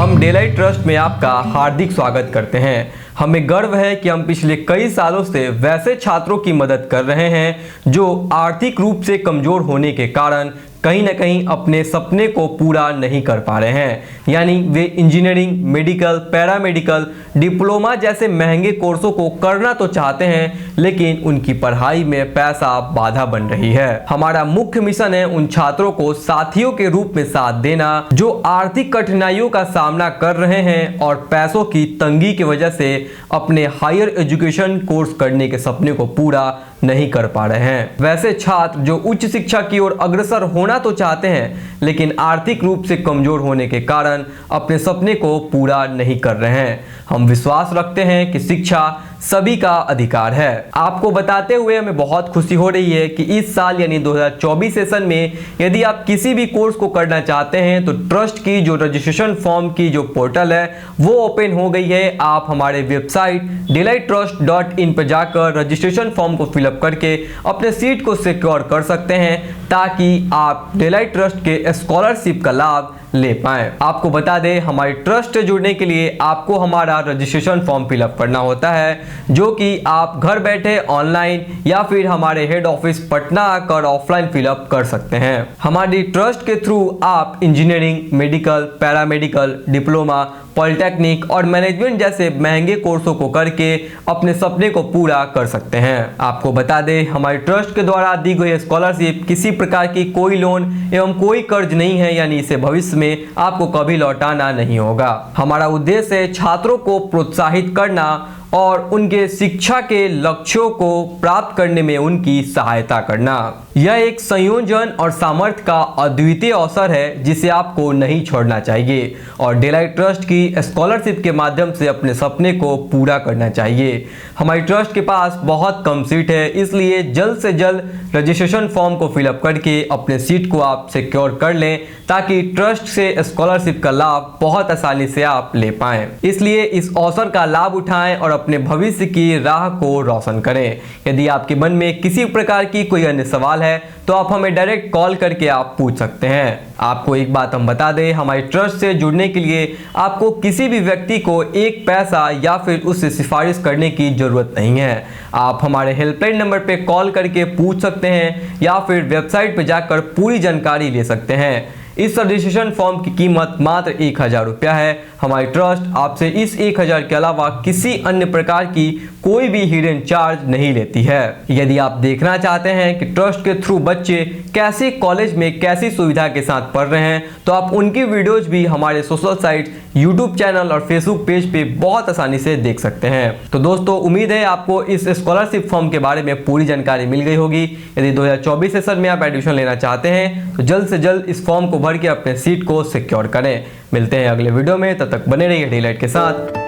हम daylight trust में आपका हार्दिक स्वागत करते हैं। हमें गर्व है कि हम पिछले कई सालों से वैसे छात्रों की मदद कर रहे हैं जो आर्थिक रूप से कमजोर होने के कारण कहीं ना कहीं अपने सपने को पूरा नहीं कर पा रहे हैं, यानी वे इंजीनियरिंग, मेडिकल, पैरामेडिकल, डिप्लोमा जैसे महंगे कोर्सों को करना तो चाहते हैं लेकिन उनकी पढ़ाई में पैसा बाधा बन रही है। हमारा मुख्य मिशन है उन छात्रों को साथियों के रूप में साथ देना जो आर्थिक कठिनाइयों का सामना कर रहे हैं और पैसों की तंगी की वजह से अपने हायर एजुकेशन कोर्स करने के सपने को पूरा नहीं कर पा रहे हैं। वैसे छात्र जो उच्च शिक्षा की ओर अग्रसर होना तो चाहते हैं लेकिन आर्थिक रूप से कमजोर होने के कारण अपने सपने को पूरा नहीं कर रहे हैं। हम विश्वास रखते हैं कि शिक्षा सभी का अधिकार है। आपको बताते हुए हमें बहुत खुशी हो रही है कि इस साल यानी 2024 सेशन में यदि आप किसी भी कोर्स को करना चाहते हैं तो ट्रस्ट की जो रजिस्ट्रेशन फॉर्म की जो पोर्टल है वो ओपन हो गई है। आप हमारे वेबसाइट delighttrust.in पर जाकर रजिस्ट्रेशन फॉर्म को फिलअप करके अपने सीट को सिक्योर कर सकते हैं ताकि आप डेलाइट ट्रस्ट के स्कॉलरशिप का लाभ ले पाएं। आपको बता दें, हमारे ट्रस्ट से जुड़ने के लिए आपको हमारा रजिस्ट्रेशन फॉर्म फिलअप करना होता है जो कि आप घर बैठे ऑनलाइन या फिर हमारे हेड ऑफिस पटना आकर ऑफलाइन फिलअप कर सकते हैं। हमारी ट्रस्ट के थ्रू आप engineering, medical, paramedical, diploma, polytechnic और मैनेजमेंट जैसे महंगे कोर्सों को करके अपने सपने को पूरा कर सकते हैं। आपको बता दें, हमारे ट्रस्ट के द्वारा दी गई स्कॉलरशिप किसी प्रकार की कोई लोन एवं कोई कर्ज नहीं है, यानी इसे भविष्य में आपको कभी लौटाना नहीं होगा। हमारा उद्देश्य है छात्रों को प्रोत्साहित करना और उनके शिक्षा के लक्ष्यों को प्राप्त करने में उनकी सहायता करना। यह एक संयोजन और सामर्थ्य का अद्वितीय अवसर है जिसे आपको नहीं छोड़ना चाहिए और डेलाइट ट्रस्ट की स्कॉलरशिप के माध्यम से अपने सपने को पूरा करना चाहिए। हमारी ट्रस्ट के पास बहुत कम सीट है, इसलिए जल्द से जल्द रजिस्ट्रेशन फॉर्म को फिलअप करके अपने सीट को आप सिक्योर कर लें ताकि ट्रस्ट से स्कॉलरशिप का लाभ बहुत आसानी से आप ले पाएं। इसलिए इस अवसर का लाभ उठाएं और अपने भविष्य की राह को रोशन करें। यदि आपके मन में किसी प्रकार की कोई अन्य सवाल है तो आप हमें डायरेक्ट कॉल करके आप पूछ सकते हैं। आपको एक बात हम बता दें, हमारे ट्रस्ट से जुड़ने के लिए आपको किसी भी व्यक्ति को एक पैसा या फिर उससे सिफारिश करने की जरूरत नहीं है। आप हमारे हेल्पलाइन नंबर पे कॉल करके पूछ सकते हैं या फिर वेबसाइट पे जाकर पूरी जानकारी ले सकते हैं। इस रजिस्ट्रेशन फॉर्म की कीमत मात्र 1000 रुपया है। हमारी ट्रस्ट आपसे इस 1000 के अलावा किसी अन्य प्रकार की कोई भी हिडन चार्ज नहीं लेती है। यदि आप देखना चाहते हैं कि ट्रस्ट के थ्रू बच्चे कैसे कॉलेज में कैसी सुविधा के साथ पढ़ रहे हैं तो आप उनकी वीडियोज भी हमारे सोशल साइट, यूट्यूब चैनल और फेसबुक पेज पे बहुत आसानी से देख सकते हैं। तो दोस्तों, उम्मीद है आपको इस स्कॉलरशिप फॉर्म के बारे में पूरी जानकारी मिल गई होगी। यदि 2024 सेशन में आप एडमिशन लेना चाहते हैं तो जल्द से जल्द इस फॉर्म को भर के अपने सीट को सिक्योर करें। मिलते हैं अगले वीडियो में, तब तक बने रहिए डेलाइट के साथ।